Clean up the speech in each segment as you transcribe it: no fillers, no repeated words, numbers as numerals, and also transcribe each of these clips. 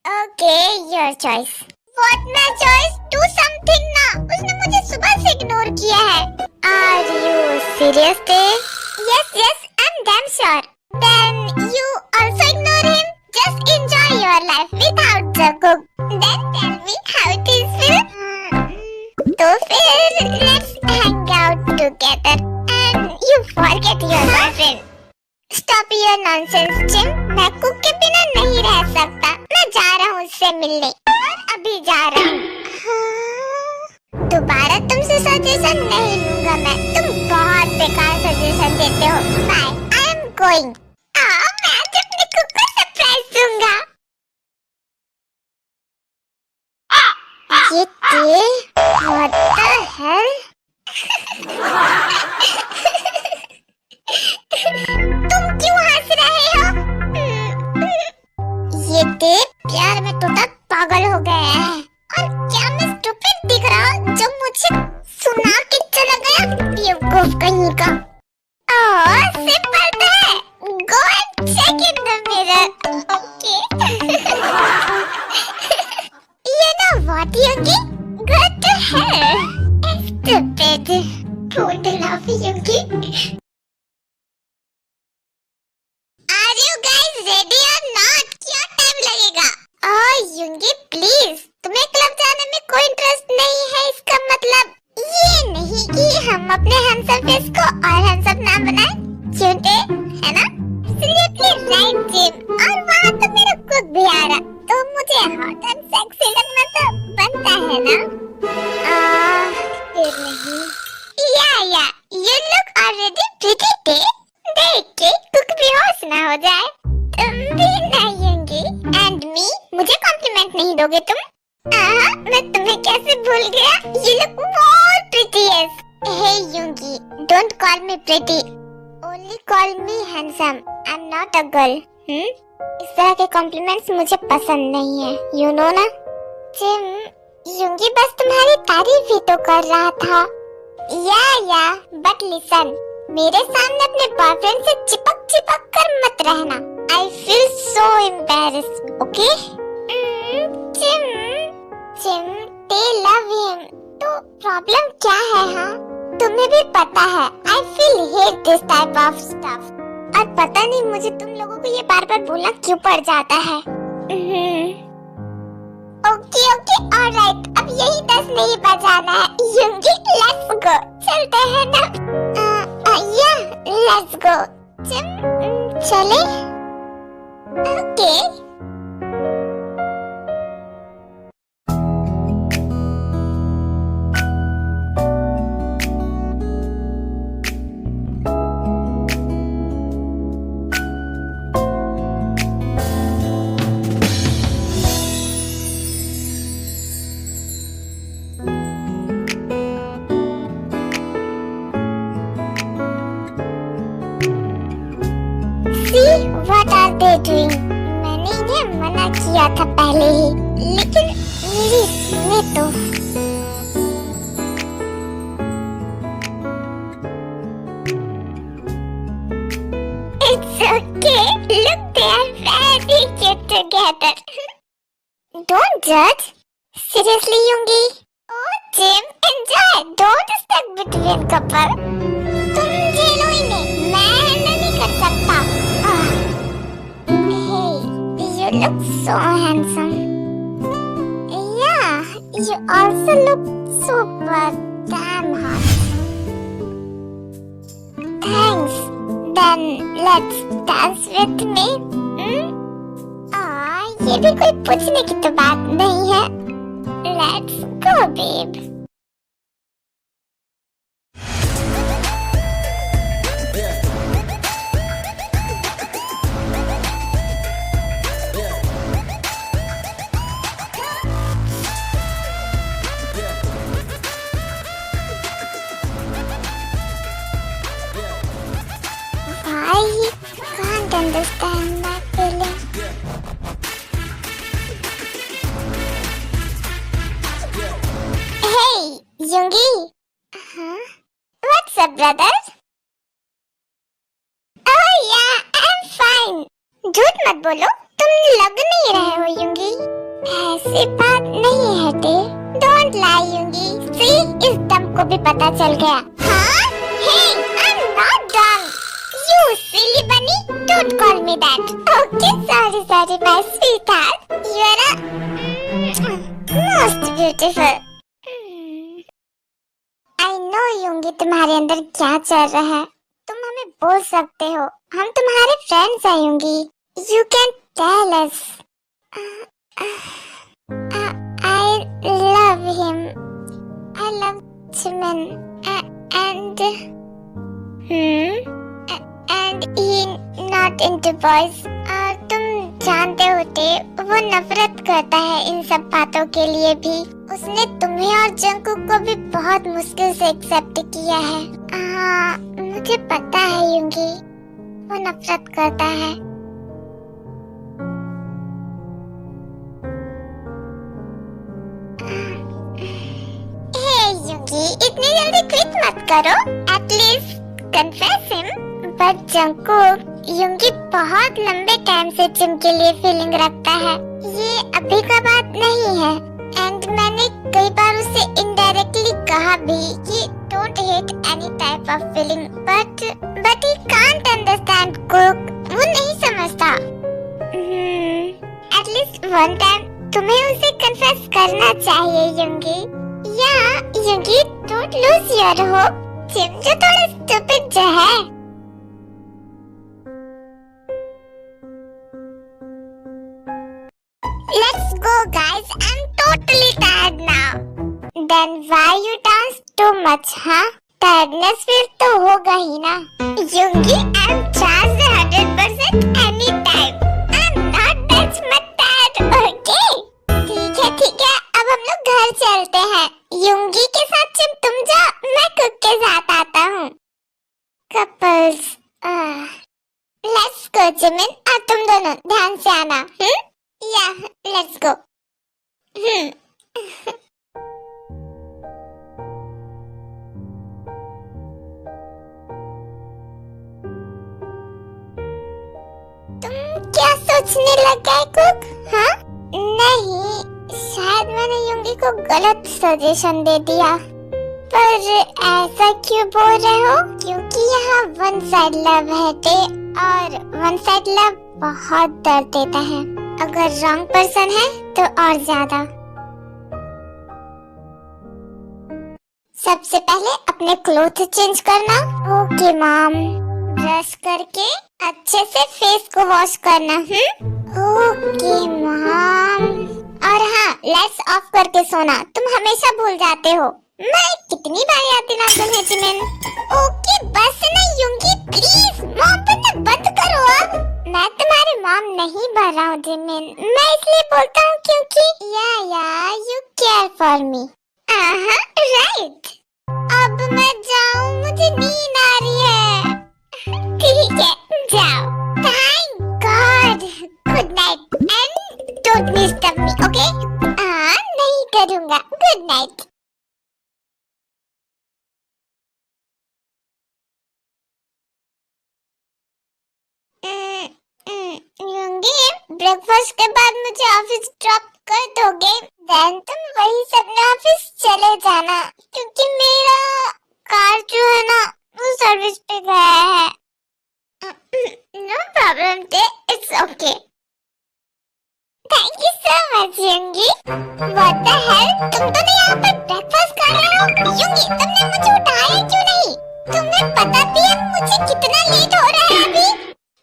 Okay, your choice. What my choice? Do something ना. उसने मुझे सुबह से इग्नोर किया है. Are you serious, Dave? Yes, I'm damn sure. Then you also ignore him. Just enjoy your life without the cook. Then tell me how it is feel. तो फिर let's hang out together and you forget your boyfriend. Stop your nonsense, Jim. मैं cook के बिना नहीं रह सकता. मैं जा रहा हूँ उससे मिलने. अभी जा रहा हूँ. दोबारा तुमसे सजेशन नहीं लूंगा मैं. तुम बहुत बेकार सजेशन देते हो. बाय. I am going. मैं आज अपने कुक को सरप्राइज दूंगा. ये what the hell? तुम क्यों हंस रहे हो? ये देख प्यार में तो तक पागल हो गया है. और क्या मैं स्टूपिड दिख रहा हूँ जो मुझे सुना के चला गया? बेवकूफ कहीं का. सिंपल तो है. Go and check in the mirror. Okay. You know what, Yogi? Go to hell. Stupid. Don't laugh, Yogi. Are you guys ready or not? क्या टाइम लगेगा? युंगी प्लीज. तुम्हें क्लब जाने में कोई इंटरेस्ट नहीं है. इसका मतलब ये नहीं कि हम अपने हैंडसम फेस को और हैंडसम नाम बनाएं. क्योंकि है ना? Absolutely right, Jim. और वहाँ तो मेरा कुक भी आ रहा. तो मुझे हॉट एंड सेक्सी लगना तो बनता है ना? फिर नहीं. या you look already pretty dead. देख के कुक भी होश ना हो जाए. तुम भी नहीं होंगी. एंड मी, मुझे कॉम्प्लीमेंट नहीं दोगे तुम? मैं तुम्हें कैसे भूल गया? You look more prettiest. Hey Yoongi, don't call me pretty. Only call me handsome. I'm not a girl. इस तरह के कॉम्प्लीमेंट्स मुझे पसंद नहीं है. You know ना? जिम, Yoongi बस तुम्हारी तारीफ ही तो कर रहा था. या बट लिसन, मेरे सामने अपने बॉयफ्रेंड से चिपक कर मत रहना. I feel so embarrassed. Okay? Gym, they love him. तो प्रॉब्लम क्या है? तुम्हें भी पता है. I feel hate this type of stuff. और पता नहीं मुझे तुम लोगों को ये बार बार बोलना क्यों पड़ जाता है. Okay alright. अब यही 10 नहीं बजाना है. युंगी लेट्स गो. चलते हैं ना? Let's go. चले? Okay. What are they doing? मैंने इन्हें मना किया था पहले ही, लेकिन मेरी सुने तो. It's okay. Look, they are very cute together. Don't judge. Seriously, Yoongi. Oh, Jim, enjoy. Don't stuck between couple. तुम झेलो इन्हें. मैं नहीं कर सकता. You look so handsome. Yeah, you also look super damn hot. Thanks. Then let's dance with me. ये भी कोई पूछने की तो बात नहीं है. Let's go, babe. I can't understand my feeling. Hey, Yoongi. What's up, brother? Oh yeah, I'm fine. झूठ मत बोलो, तुम लग नहीं रहे हो Yoongi. ऐसी बात नहीं है dear. Don't lie, Yoongi. See, इस दम को भी पता चल गया. हाँ? Hey, I'm not dumb. You silly bunny, don't call me that. Okay, sorry, my sweetheart. You are a most beautiful. I know, Yoongi, तुम्हारे अंदर क्या चल रहा है. तुम हमें बोल सकते हो. हम तुम्हारे फ्रेंड्स हैं, Yoongi. You can tell us. I love him. I love Jimin. And he not into boys. और तुम जानते होते वो नफरत करता है इन सब बातों के लिए भी. उसने तुम्हें और जंकुक को भी बहुत मुश्किल से एक्सेप्ट किया है. हाँ, मुझे पता है यूंगी, वो नफरत करता है. इतनी जल्दी क्विट मत करो. At least confess him. But Jungkook, Yoongi बहुत लंबे टाइम से जिम के लिए फीलिंग रखता है. ये अभी का बात नहीं है. एंड मैंने कई बार उसे इनडायरेक्टली कहा भी कि don't hate any type of feeling. But he can't understand cook. वो नहीं समझता. एटलीस्ट वन टाइम तुम्हें उसे कन्फेस करना चाहिए यूंगी. यूंगी, don't lose your hope. Gym जो थोड़ा stupid जो है. Let's go, guys. I'm totally tired now. Then why you dance too much, huh? Tiredness feel तो होगा ही ना. यूंगी, I'm charged 100% anytime. I'm not that much tired, okay? ठीक है. अब हम लोग घर चलते हैं. यूंगी के साथ जिम तुम जाओ, मैं कुक के साथ आता हूँ. कपल्स. Let's go Jimin. और तुम दोनों ध्यान से आना. या लेट्स गो. तुम क्या सोचने लगा कुक? हाँ? नहीं, शायद मैंने यूंगी को गलत सजेशन दे दिया. पर ऐसा क्यों बोल रहे हो? क्योंकि यहाँ वन साइड लव है ते, और वन साइड लव बहुत दर्द देता है. अगर रॉन्ग पर्सन है तो और ज्यादा. सबसे पहले अपने क्लोथ चेंज करना. Okay mom. ब्रश करके अच्छे से फेस को वॉश करना. Okay mom. और हाँ, लाइट्स ऑफ करके सोना. तुम हमेशा भूल जाते हो. मैं कितनी बार याद दिलाता हूँ जिमिन. ओके बस ना यूंगी, प्लीज. मॉम बनना बंद करो अब. मैं तुम्हारी मॉम नहीं बन रहा हूँ जिमिन. मैं इसलिए बोलता हूँ क्योंकि you care for me. Right. अब मैं जाऊँ, मुझे नींद आ रही है. ठीक है, जाओ. Thank God. Good night and don't disturb me, okay? नहीं करूँगा. Good night. यूंगी, ब्रेकफास्ट के बाद मुझे ऑफिस ड्रॉप कर दोगे? देन तुम वही अपने ऑफिस चले जाना, क्योंकि मेरा कार जो है ना वो सर्विस पे गया है. नो प्रॉब्लम थे, it's okay. Thank you so much Yoongi. What the hell, तुम तो यहाँ पर ब्रेकफास्ट कर रहे हो. यूंगी, तुमने मुझे उठाया क्यों नहीं? तुम्हें पता भी है मुझे कितना लेट हो रहा है अभी.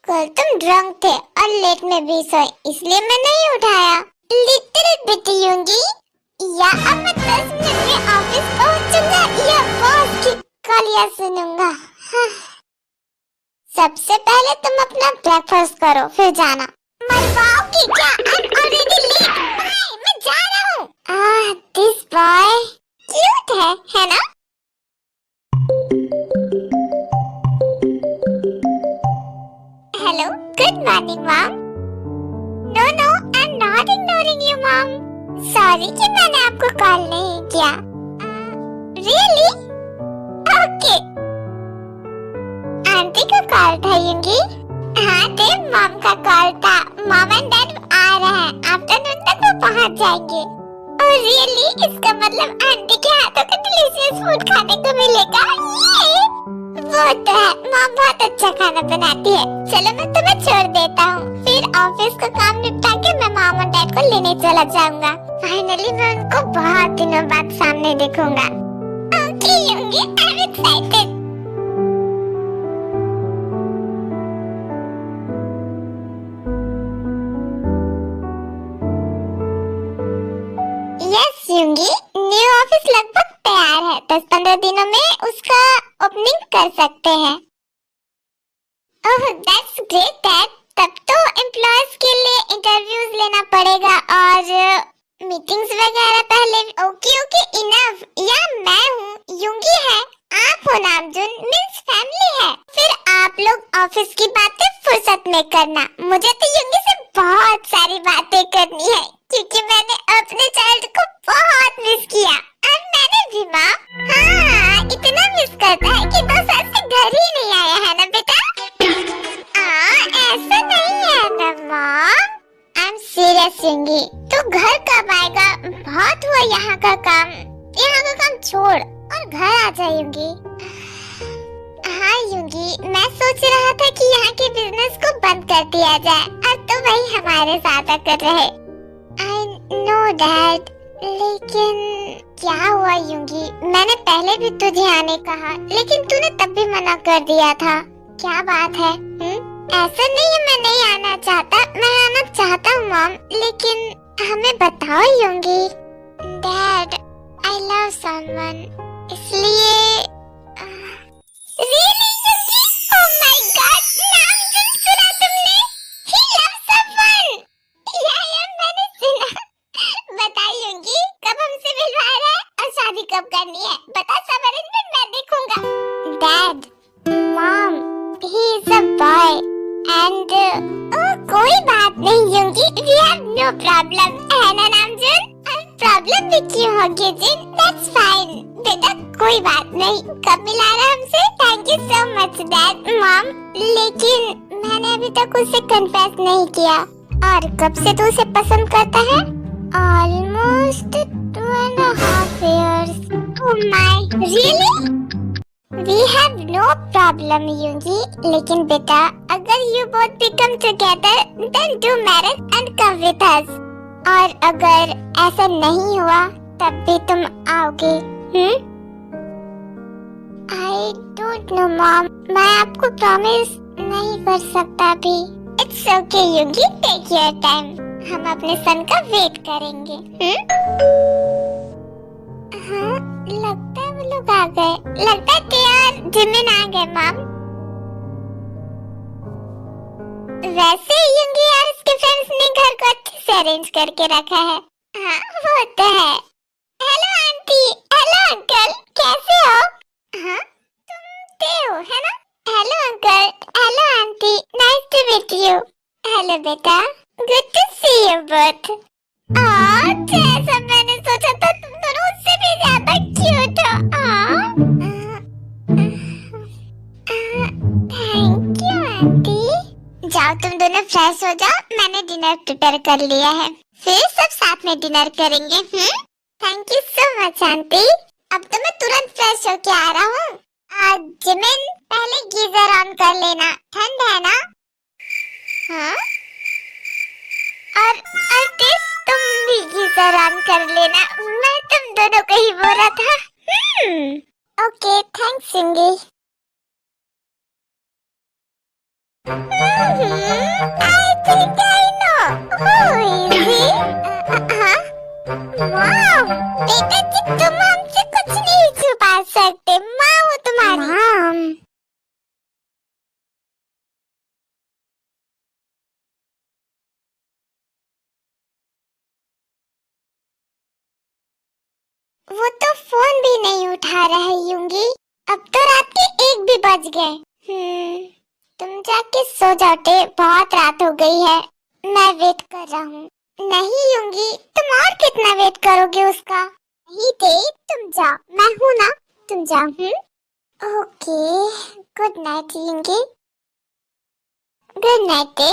कल तुम ड्रंक थे और लेट में भी सोए, इसलिए मैं नहीं उठाया. Little bit Yoongi. या अब मैं 10 मिनट में ऑफिस पहुंचूंगा या बॉस की गालियां सुनूंगा. सबसे पहले तुम अपना ब्रेकफास्ट करो, फिर जाना. मरवाओगी क्या? I'm already late. Bye, मैं जा रहा हूँ. This boy क्यूट है ना? Hello, good morning, mom. No, I'm not ignoring you, mom. Sorry कि मैंने आपको कॉल नहीं किया. Really? Okay. आंटी का कॉल था यूंगी. हाँ, मॉम का कॉल था. मॉम एंड डैड आ रहे हैं. आफ्टरनून तक वो पहुंच जाएंगे। और रियली इसका मतलब आंटी के हाथों का डिलीशियस फूड खाने को मिलेगा। ये वो तो है, माँ बहुत अच्छा खाना बनाती है। चलो मैं तुम्हें छोड़ देता हूँ, फिर ऑफिस का काम निपटा के मैं मॉम और डैड को लेने चला जाऊंगा। फाइनली मैं उनको बहुत दिनों बाद सामने देखूंगा। Okay Yoongi, I am excited. Yes Yoongi, new office लगभग तैयार है। 10-15 दिनों में उसका ओपनिंग कर सकते हैं। Oh that's great dad. तब तो एम्प्लॉयज के लिए इंटरव्यूज लेना पड़ेगा और मीटिंग्स वगैरह पहले। Okay okay enough. या मैं हूँ, योंगी है, आप हो नामजुन, मींस फैमिली है। फिर आप लोग ऑफिस की बातें फुर्सत में करना। मुझे तो योंगी से बहुत सारी बातें करनी है क्योंकि मैंने अपने चाइल्ड को बहुत मिस किया। और मैंने भी माँ। हाँ इतना मिस करता है कि 2 साल से घर ही नहीं आया है ना बेटा। ऐसा नहीं है ना मॉम, आई एम सीरियस योंगी। तू घर कब आएगा? बहुत हुआ यहाँ का काम। यहाँ का काम छोड़ और घर आ जा योंगी। हाँ योंगी, मैं सोच रहा था कि यहाँ के बिजनेस को बंद कर दिया जाए और तो वही हमारे साथ आकर रहे। आई नो डैड, लेकिन क्या हुआ योंगी? मैंने पहले भी तुझे आने कहा लेकिन तूने तब भी मना कर दिया था। क्या बात है? ऐसा नहीं है मैं नहीं आना चाहता, मैं आना चाहता हूँ मॉम, लेकिन हमें बताओ योंगी। डैड, आई लव समवन, इसलिए रियली योंगी? ओह माय गॉड, नाम सुना तुमने? He loves someone. या मैंने सुना। बता योंगी, कब हमसे मिलवा रहा है और शादी कब करनी है? बता, सब अरेंजमेंट मैं देखूंगा। Dad, mom, he is a boy and कोई बात नहीं योंगी, we have no problem, है ना नामजुन? और प्रॉब्लम भी क्यों होगी जिन? That's fine बेटा, कोई बात नहीं। कब मिला रहा हमसे? Thank you so much dad, mom. लेकिन मैंने अभी तक उसे कन्फेस नहीं किया। और कब से तू उसे पसंद करता है? Almost 2.5 years। Oh my, really? We have no problem योंगी, लेकिन बेटा अगर you both become together then do marriage and come with us। और अगर ऐसा नहीं हुआ तब भी तुम आओगे? I don't know mom, मैं आपको प्रॉमिस नहीं कर सकता अभी। It's okay योंगी, take your time, हम अपने सन का वेट करेंगे। हाँ लगता है वो लोग आ गए। लगता है यार जिमिन आ गए मॉम। वैसे योंगी यार इसके फ्रेंड्स ने घर को अच्छे से अरेंज करके रखा है। हाँ वो तो है। हेलो आंटी, हेलो अंकल, कैसे हो? हाँ तुम देव है ना? Hello uncle, hello aunty, nice to meet you. Hello बेटा, good to see you both. जैसा मैंने सोचा था तुम दोनों उससे भी ज्यादा क्यूट हो। Thank you aunty. जाओ तुम दोनों फ्रेश हो जाओ, मैंने डिनर प्रिपेयर कर लिया है, फिर सब साथ में डिनर करेंगे। Thank you so much aunty. अब तो मैं तुरंत फ्रेश होके आ रहा हूँ। जिमिन पहले गीजर ऑन कर लेना, ठंड है ना? हाँ और आर्टिस्ट तुम भी गीजर ऑन कर लेना, मैं तुम दोनों को ही बोल रहा था। ओके थैंक्स सिंगी। I think I know who is he? वाह बेटा जी, तुम हमसे कुछ नहीं छुपा सकते, माँ वो तुम्हारी। वो तो फोन भी नहीं उठा रहा है योंगी। अब तो रात के 1 भी बज गए। तुम जाके सो जाओ टे, बहुत रात हो गई है, मैं वेट कर रहा हूँ। नहीं योंगी, तुम और कितना वेट करोगे उसका? नहीं टे, तुम जाओ, मैं हूँ ना, तुम जाओ। Okay good night Yoongi. Good night Tae.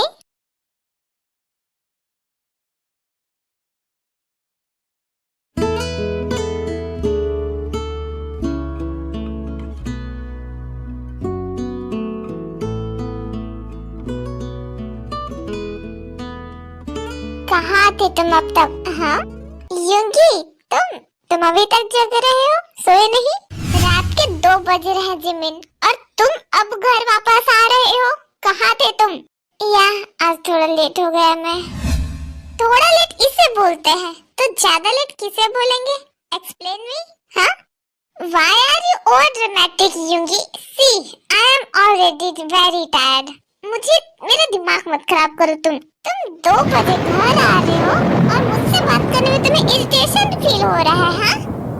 थे तुम अब तक? हाँ युंगी, तुम अभी तक जग रहे हो, सोए नहीं? रात के 2 बज रहे हैं जिमिन, और तुम अब घर वापस आ रहे हो? कहाँ थे तुम? या आज थोड़ा लेट हो गया मैं। थोड़ा लेट इसे बोलते हैं, तो ज्यादा लेट किसे बोलेंगे? Explain me. हाँ? Why are you over dramatic, युंगी? See, I am already very tired. मुझे मेरा दिमाग मत खराब करो तुम। 2 बजे घर आ रहे हो और मुझसे बात करने में तुम्हें इरिटेशन फील हो रहा है? हाँ?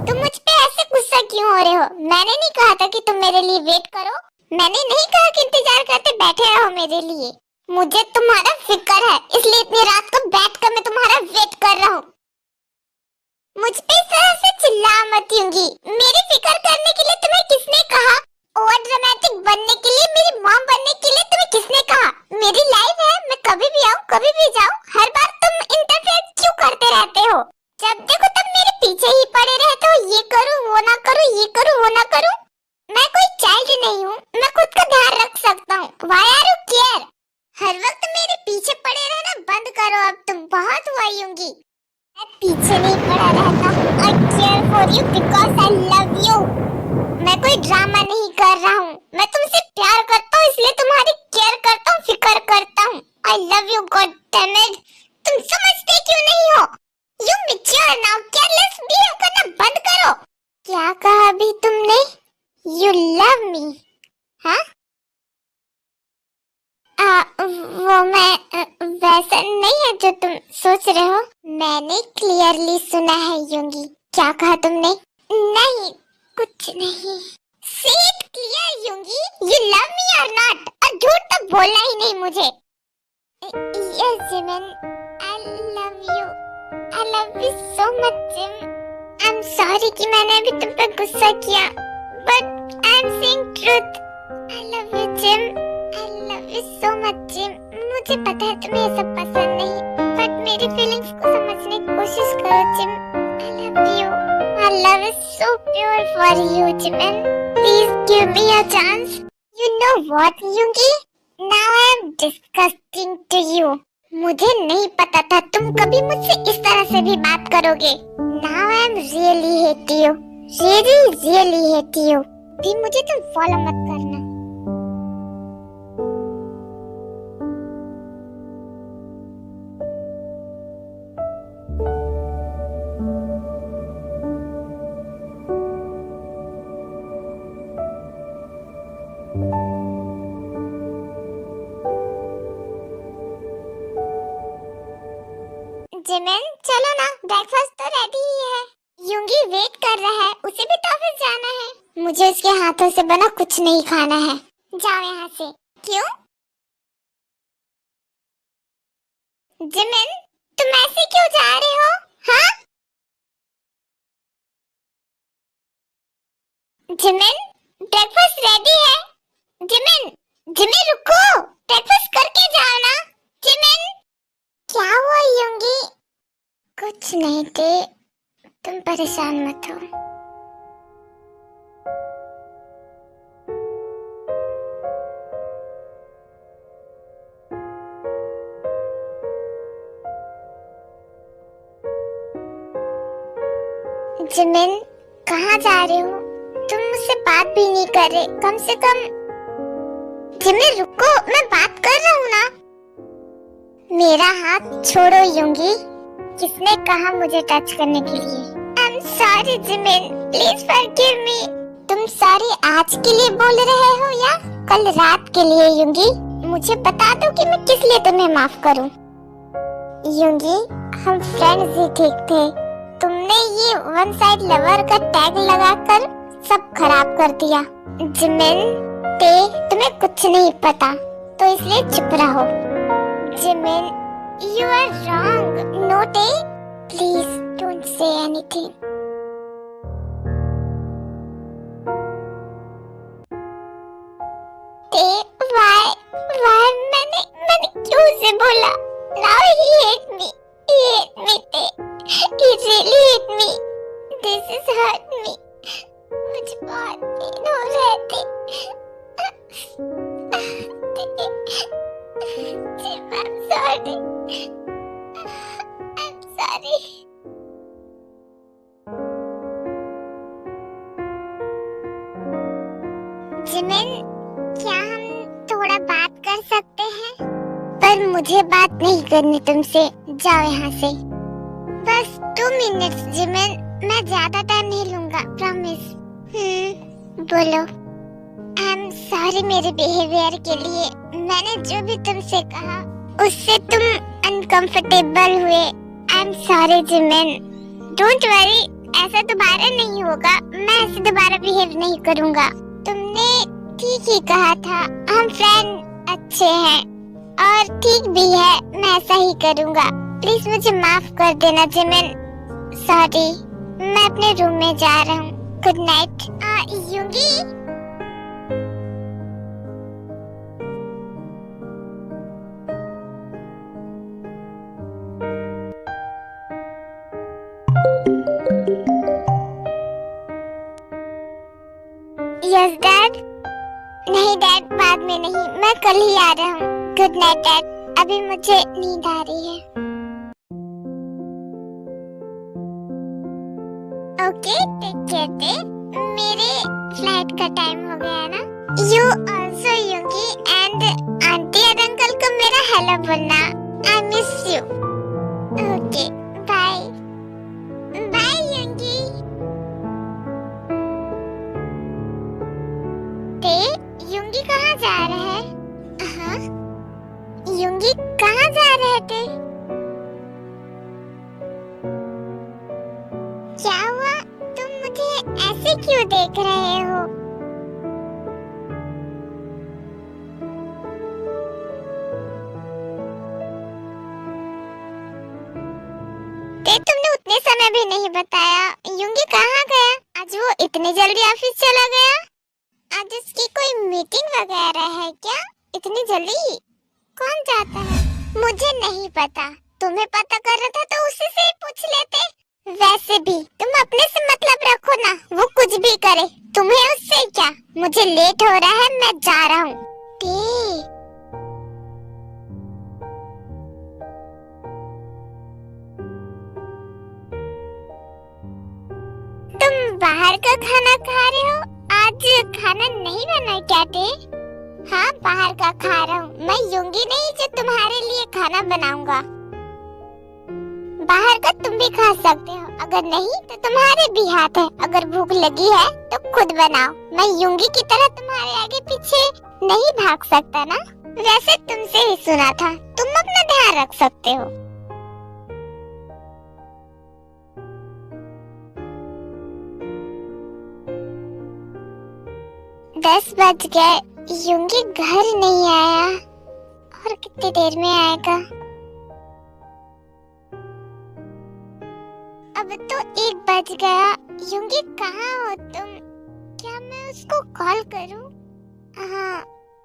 तुम मुझ पे ऐसे गुस्सा क्यों हो रहे हो? मैंने नहीं कहा था कि तुम मेरे लिए वेट करो। मैंने नहीं कहा कि इंतजार करते बैठे रहो मेरे लिए। मुझे तुम्हारा फिक्र है, इसलिए इतनी रात को बैठकर मैं तुम्हारा वेट कर रहा हूँ। मुझ पे इस तरह से चिल्ला मत युंगी। मेरी फिक्र करने के लिए तुम्हें किसने कहा? ओवर ड्रामेटिक बनने के लिए, मेरी मॉम बनने के लिए तुम्हें किसने कहा? मेरी लाइफ है, मैं कभी भी आऊँ कभी भी जाऊँ। हर बार तुम इंटरफेयर क्यों करते रहते हो? जब देखो तब मेरे पीछे ही पड़े रहते हो, ये करूँ वो ना करूँ, ये करूँ वो ना करूँ। मैं कोई चाइल्ड नहीं हूँ, मैं खुद का ध्यान रख सकता हूँ। Why are you care? हर वक्त मेरे पीछे पड़े रहना बंद करो अब तुम, बहुत हुआ युंगी। मैं पीछे नहीं पड़ा रहता। I care for you because I love you. मैं कोई ड्रामा नहीं कर रहा हूँ। मैं तुमसे प्यार करता हूँ, इसलिए तुम्हारी केयर करता हूँ, फिक्र करता हूँ। I love you, God damn it. तुम समझते क्यों नहीं हो? You mature now. Careless behave करना बंद करो। क्या कहा अभी तुमने? You love me? हाँ? वो मैं वैसा नहीं है जो तुम सोच रहे हो। मैंने क्लियरली सुना है युंगी। क्या कहा तुमने? नहीं, कुछ नहीं। Say it clear युंगी, you love me or not? और झूठ तो बोलना ही नहीं मुझे। Yes Jimin, I love you. I love you so much gym. I'm sorry कि मैंने अभी तुम पे गुस्सा किया, but I'm saying truth. I love you gym. I love you so much gym. मुझे पता है तुम्हें ये सब पसंद नहीं, बट मेरी फीलिंग्स को समझने की कोशिश करो gym. I love you. My love is so pure for you, Jimin. Please give me a chance. You know what, Yoongi? Now I am disgusting to you. मुझे नहीं पता था तुम कभी मुझसे इस तरह से भी बात करोगे। Now I am really hate you. Really hate you. भी मुझे तुम फॉलो मत करना। जिमिन चलो ना, ब्रेकफास्ट तो रेडी ही है। युंगी वेट कर रहा है, उसे भी तो ऑफिस जाना है। मुझे उसके हाथों से बना कुछ नहीं खाना है। जाओ यहाँ से। क्यों? जिमिन तुम ऐसे क्यों जा रहे हो? हाँ? जिमिन ब्रेकफास्ट रेडी है। जिमिन रुको, ब्रेकफास्ट करके जाओ ना। जिमिन क्या हुआ युंगी? कुछ नहीं थे, तुम परेशान मत हो। जिमिन कहाँ जा रहे हो? तुम मुझसे बात भी नहीं कर रहे, कम से कम। जिमिन रुको, मैं बात कर रहा हूँ ना। मेरा हाथ छोड़ो युंगी। किसने कहा मुझे टच करने के लिए? I'm sorry Jimin, please forgive me. तुम सॉरी आज के लिए बोल रहे हो या कल रात के लिए युंगी? मुझे बता दो कि मैं किस लिए तुम्हें माफ करूं। युंगी हम फ्रेंड्स ही ठीक थे, तुमने ये वन साइड लवर का टैग लगाकर सब खराब कर दिया। जिमिन तुम्हें कुछ नहीं पता, तो इसलिए चुप रहो। Jimin you are wrong. No, please don't say anything. why मैंने क्यों उसे बोला? Now he hate me. He hate me. He really hate me. This is hurt me. मुझे बहुत पेन हो रहा है। I'm sorry. I'm जिमिन, क्या हम थोड़ा बात कर सकते हैं? पर मुझे बात नहीं करनी तुमसे, जाओ यहाँ से। बस 2 मिनट जिमिन, मैं ज्यादा टाइम नहीं लूंगा, प्रॉमिस। बोलो। आई एम सॉरी मेरे बिहेवियर के लिए। मैंने जो भी तुमसे कहा उससे तुम अनकंफर्टेबल हुए। I am sorry Jimin, don't worry, ऐसा दोबारा नहीं होगा। मैं ऐसे दोबारा बिहेव नहीं करूँगा। तुमने ठीक ही कहा था, हम फ्रेंड अच्छे हैं और ठीक भी है, मैं ऐसा ही करूँगा। प्लीज मुझे माफ कर देना जिमिन। सॉरी, मैं अपने रूम में जा रहा हूँ। Good night. Yoongi, yes dad. नहीं डैड, बाद में नहीं, मैं कल ही आ रहा हूँ। गुड नाइट डैड, अभी मुझे नींद आ रही है। Okay, take care. मेरे फ्लाइट का टाइम हो गया है ना। You also Yoongi, and aunty और अंकल को मेरा हेलो बोलना। I miss you. Okay, bye bye Yoongi. Yoongi कहाँ जा रहा है? हाँ, यूंगी कहाँ जा रहे थे? क्या हुआ? तुम मुझे ऐसे क्यों देख रहे हो? तुमने उतने समय भी नहीं बताया। यूंगी कहाँ गया? आज वो इतने जल्दी ऑफिस चला गया? आज उसकी कोई मीटिंग वगैरह है क्या? इतनी जल्दी कौन जाता है? मुझे नहीं पता। तुम्हें पता करना था तो उसी से ही पूछ लेते। वैसे भी तुम अपने से मतलब रखो ना, वो कुछ भी करे, तुम्हें उससे क्या? मुझे लेट हो रहा है, मैं जा रहा हूँ। तुम बाहर का खाना खा रहे हो? आज खाना नहीं बना क्या टे? हाँ, बाहर का खा रहा हूँ। मैं यूंगी नहीं जो तुम्हारे लिए खाना बनाऊंगा। बाहर का तुम भी खा सकते हो, अगर नहीं तो तुम्हारे भी हाथ है। अगर भूख लगी है तो खुद बनाओ। मैं यूंगी की तरह तुम्हारे आगे पीछे नहीं भाग सकता ना। वैसे तुमसे ही सुना था, तुम अपना ध्यान रख सकते हो। दस बज गए, यूंगी घर नहीं आया। और कितनी देर में आएगा? अब तो 1 बज गया। यूंगी कहाँ हो तुम? क्या मैं उसको कॉल करूं? हाँ,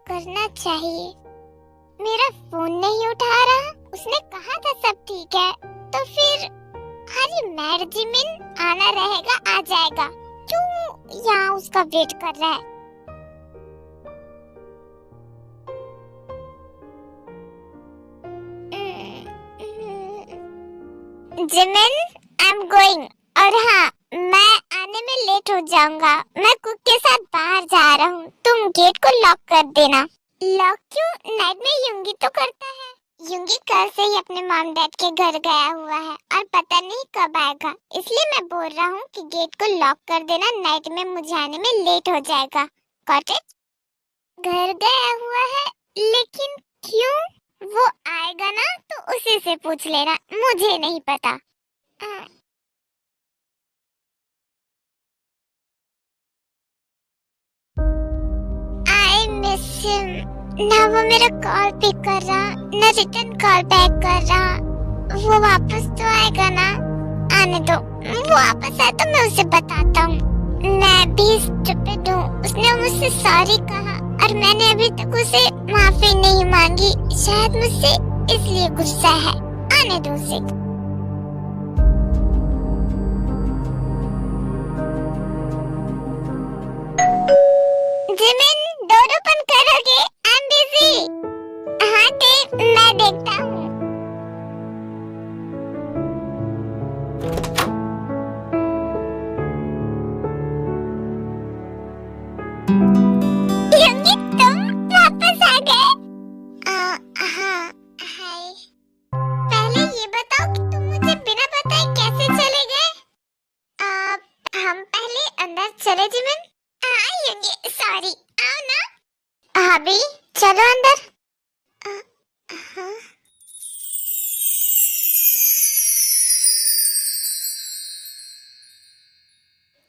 करना चाहिए। मेरा फोन नहीं उठा रहा। उसने कहा था सब ठीक है, तो फिर अरे मैड जिमिन आना रहेगा, आ जाएगा। क्यों यहाँ उसका वेट कर रहा है? Jimin, I am going. और हाँ, मैं आने में लेट हो जाऊंगा। मैं कुक के साथ बाहर जा रहा हूँ। तुम गेट को लॉक कर देना। लॉक क्यों? नाइट में यूंगी तो करता है। यूंगी कल से ही अपने मॉम डैड के घर गया हुआ है और पता नहीं कब आएगा। इसलिए मैं बोल रहा हूँ कि गेट को लॉक कर देना, नाइट में मुझे आने में लेट हो जाएगा। कॉटेज घर गया हुआ है, लेकिन क्यों? वो आएगा ना तो उसी से पूछ लेना, मुझे नहीं पता। I miss him. ना वो मेरा कॉल पिक कर रहा, ना रिटर्न कॉल बैक कर रहा। वो वापस तो आएगा ना? आने दो, वो वापस आए तो मैं उसे बताता हूँ। मैं भी स्टूपिड हूँ। उसने मुझसे सॉरी कहा और मैंने अभी तक उसे माफी नहीं मांगी। शायद मुझसे इसलिए गुस्सा है। आने दो उसे। जिमिन, डोर ओपन करोगे? I am busy. हाँ मैं देखता हूँ। चले जिमिन? आएंगे, सॉरी, आओ ना। अभी चलो अंदर। हाँ।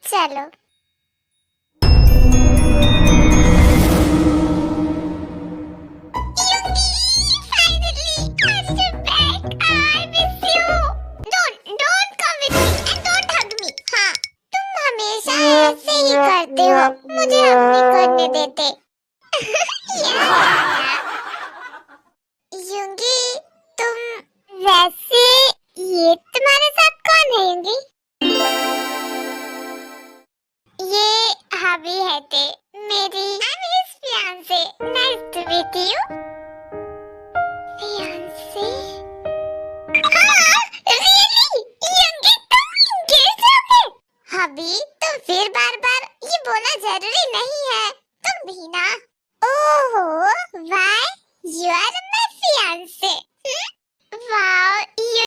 चलो। ऐसे ही करते हो, मुझे अपनी करने देते। युंगी, तुम वैसे ये तुम्हारे साथ कौन है युंगी? ये हबी है ते मेरी। I'm his fiance. Nice to meet you. Fiance? हाँ, really? युंगी, तुम engaged हो गए? हबी, तो फिर बार-बार ये बोलना जरूरी नहीं है। तुम भी ना। ओहो, why? You are my fiance. Wow, you.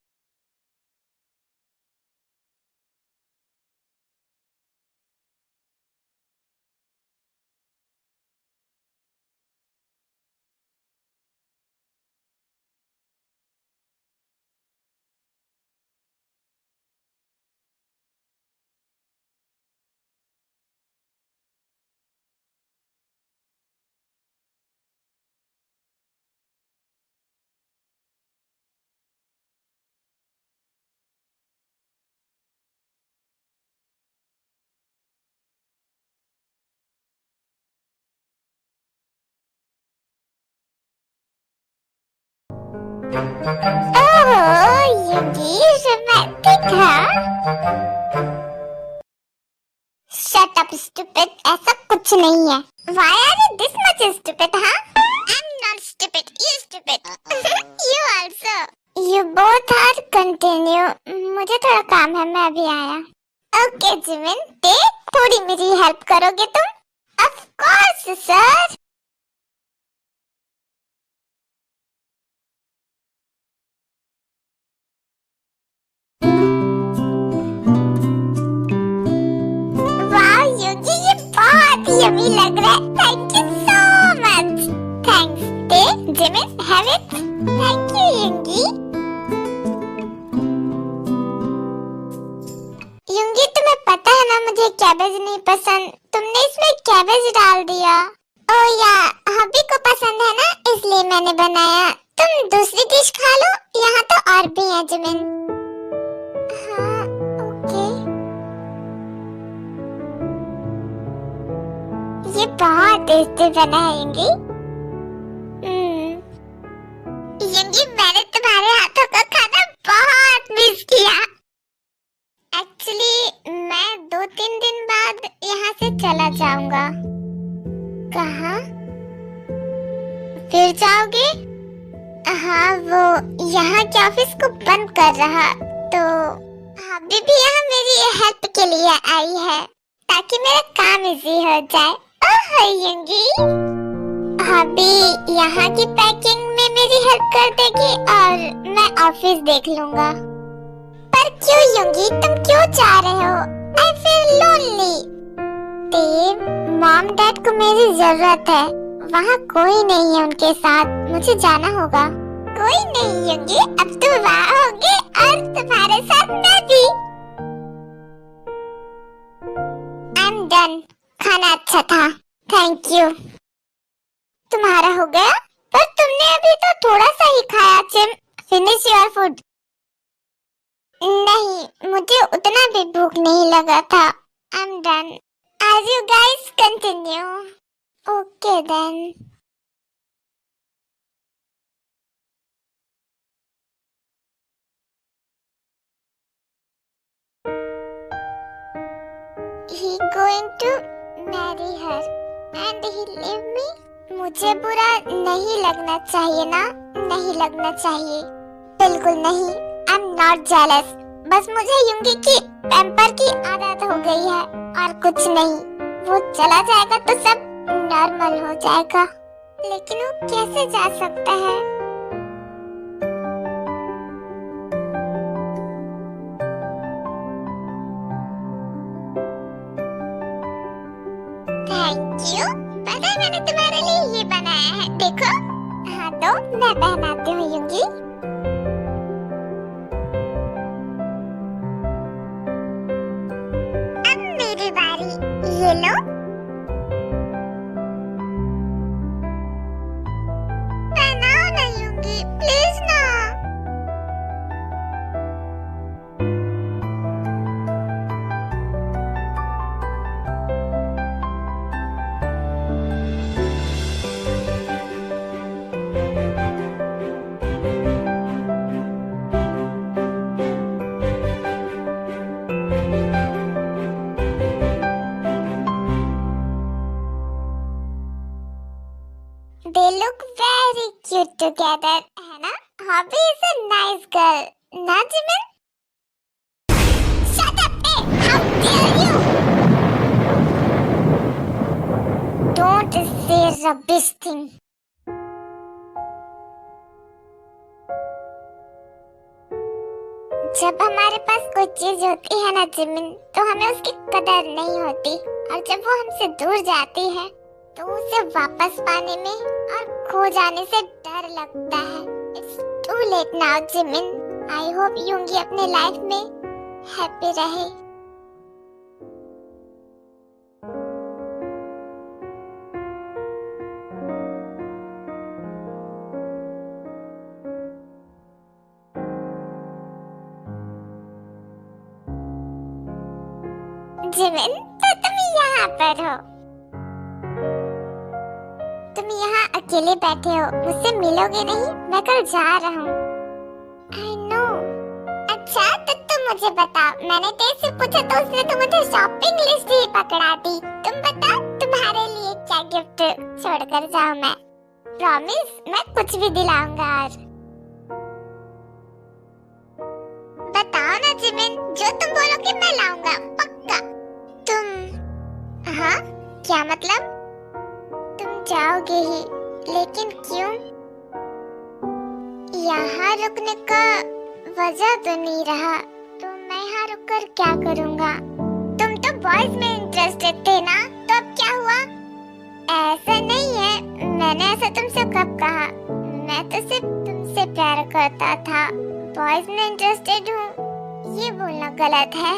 Oh, Yugi, romantic, huh? Shut up, stupid. ऐसा कुछ नहीं है. Why are you this much stupid, huh? I'm not stupid. You're stupid. You also. You both are. Continue. मुझे थोड़ा काम है, मैं अभी आया. Okay, जिमिन, ते थोड़ी मेरी हेल्प करोगे तुम? Of course, sir. यम्मी लग रहा है. Thank you so much. Thanks. ते Jimin, have it. Thank you, युंगी. युंगी, तुम्हें पता है ना मुझे कैबेज नहीं पसंद. तुमने इसमें कैबेज डाल दिया. ओह या, हबी को पसंद है ना, इसलिए मैंने बनाया. तुम दूसरी डिश खा लो. यहाँ तो और भी है जिमिन. हाँ, ओके. ये बहुत टेस्टी बना है युंगी. युंगी, मैंने तुम्हारे हाथों का खाना बहुत मिस किया. एक्चुअली मैं 2-3 दिन बाद यहाँ से चला जाऊंगा. कहाँ? फिर जाओगे? हाँ, वो यहाँ के ऑफिस को बंद कर रहा, तो अभी भी यहाँ मेरी हेल्प के लिए आई है, ताकि मेरा काम इजी हो जाए. युंगी, अभी यहाँ की पैकिंग में मेरी हेल्प कर देगी और मैं ऑफिस देख लूंगा. पर क्यों युंगी, तुम क्यों जा रहे हो? I feel lonely. Dev, mom dad को मेरी जरूरत है. वहाँ कोई नहीं है उनके साथ. मुझे जाना होगा. कोई नहीं युंगी, अब तुम वहाँ होगे और तुम्हारे साथ मैं भी. I'm done. खाना अच्छा था. Thank you. तुम्हारा हो गया? पर तुमने अभी तो थोड़ा सा ही खाया. Gym, finish your food. नहीं, मुझे उतना भी भूख नहीं लगा था. I'm done. As you guys continue. Okay then. He going to marry her and he leave me. मुझे बुरा नहीं लगना चाहिए ना. नहीं लगना चाहिए. बिल्कुल नहीं. I'm not jealous. बस मुझे युंगी की पैम्पर की आदत हो गई है और कुछ नहीं. वो चला जाएगा तो सब नॉर्मल हो जाएगा. लेकिन वो कैसे जा सकता है? Thank you. पता है मैंने तुम्हारे लिए ये बनाया है, देखो। हाँ तो मैं पहनाती हूँ युंगी। अब मेरी बारी, ये लो। पहनाओ ना युंगी, प्लीज ना। They look very cute together, है ना? Hobby is a nice girl, ना Jimin? Shut up, hey! How dare you! Don't say rubbish thing. जब हमारे पास कोई चीज होती है ना जिमिन, तो हमें उसकी कदर नहीं होती, और जब वो हमसे दूर जाती है तो उसे वापस पाने में और खो जाने से डर लगता है। It's too late now, Jimin. I hope युंगी अपने लाइफ में हैप्पी रहे। जिमिन, तो तुम यहाँ पर हो। तुम यहाँ अकेले बैठे हो, मुझसे मिलोगे नहीं? मैं कल जा रहा हूँ। I know। अच्छा तो तुम मुझे बताओ, मैंने तेरे से पूछा तो उसने तो मुझे शॉपिंग लिस्ट ही पकड़ा दी। तुम बताओ तुम्हारे लिए क्या गिफ्ट छोड़कर जाऊँ मैं? प्रॉमिस, मैं कुछ भी दिलाऊंगा आज। बताओ ना जिमिन, जो तुम बोलोगे मैं लाऊंगा, पक्का। तुम हाँ, क्या मतलब? तुम जाओगे ही, लेकिन क्यों? यहाँ रुकने का वजह तो नहीं रहा, तो मैं यहाँ रुककर क्या करूँगा? तुम तो बॉयज में इंटरेस्टेड थे ना, तो अब क्या हुआ? ऐसा नहीं है, मैंने ऐसा तुमसे कब कहा? मैं तो सिर्फ तुमसे प्यार करता था, बॉयज में इंटरेस्टेड हूँ ये बोलना गलत है।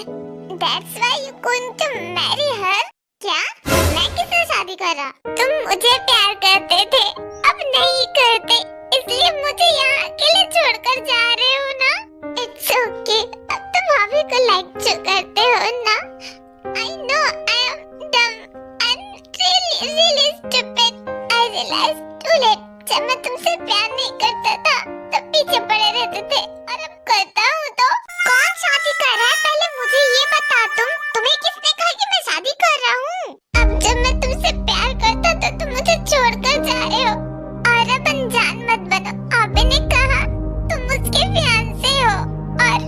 That's why you going to marry her? क्या? मैं किससे शादी कर रहा? तुम मुझे प्यार करते थे, अब नहीं करते, इसलिए मुझे यहाँ अकेले छोड़कर जा रहे हो ना? It's okay, अब तुम भाभी को लाइक करते हो ना? I know I am dumb, I'm really stupid. I realized too late. जब मैं तुमसे प्यार नहीं करता था, तब पीछे पड़े रहते थे, और अब करता हूँ तो? कौन शादी कर रहा है? पहले मुझे ये बता, तुम्हें किसने कहा कि मैं शादी कर रहा हूँ? अब जब मैं तुमसे प्यार करता था, तुम मुझे छोड़कर जा रहे हो, और अब अनजान मत बनो। अभी ने कहा तुम उसके फियांसे हो, और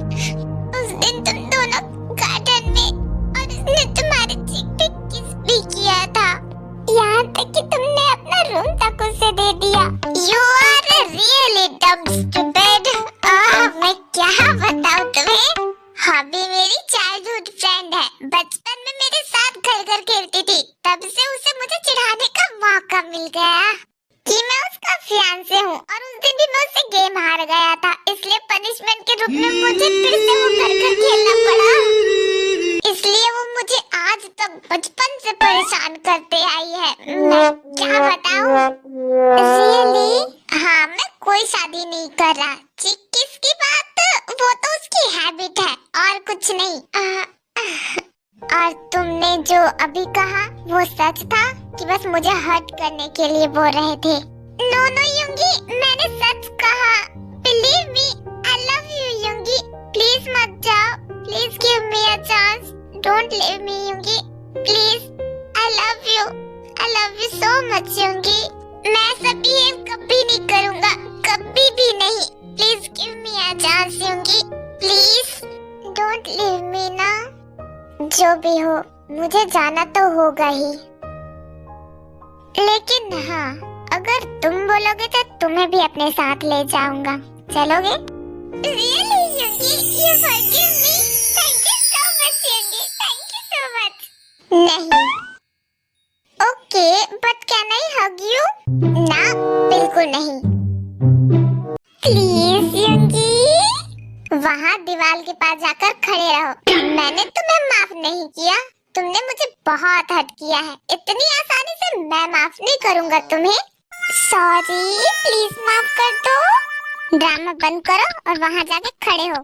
उस दिन तुम दोनों गार्डन में, और उसने तुम्हारे चीक पे किस भी किया था, यहाँ तक कि तुमने अपना रूम तक उसे दे दिया। You are really dumb stupid। मैं क्या बताऊँ तुम्हें? हॉबी मेरी चाइल्डहुड फ्रेंड है, बचपन में मेरे साथ घर घर खेलती थी, तब से उसे मुझे चिढ़ाने का मौका मिल गया कि मैं उसका फियांसे हूँ, और उस दिन भी मैं उससे गेम हार गया था, इसलिए पनिशमेंट के रूप में मुझे फिर से वो घर घर खेलना पड़ा। इसलिए वो मुझे आज तक बचपन से परेशान करते आई है। मैं क्या बताऊँ? Really? हाँ, मैं कोई शादी नहीं कर रहा। चिक्किस की बात, वो तो उसकी हैबिट है और कुछ नहीं। और तुमने जो अभी कहा वो सच था कि बस मुझे हर्ट करने के लिए बोल रहे थे? नो नो युंगी, मैंने सच कहा। Believe me, I love you Yoongi. Please मत जाओ, please give me a chance, don't leave me Yoongi, please. I love you so much Yoongi. मैं ऐसा बिहेव कभी नहीं करूँगा, कभी भी नहीं। Please give me a chance Yoongi, please don't leave me ना। जो भी हो, मुझे जाना तो होगा ही, लेकिन हाँ, अगर तुम बोलोगे तो तुम्हें भी अपने साथ ले जाऊंगा। चलोगे? Really, युंगी, you forgive me? Thank you so much, युंगी, thank you so much। नहीं। बिल्कुल नहीं। प्लीज युंगी, वहाँ दीवार के पास जाकर खड़े रहो। मैंने तुम्हें माफ नहीं किया, तुमने मुझे बहुत हर्ट किया है। इतनी आसानी से मैं माफ नहीं करूँगा तुम्हें। सॉरी, प्लीज माफ कर दो। ड्रामा बंद करो और वहाँ जाके खड़े हो।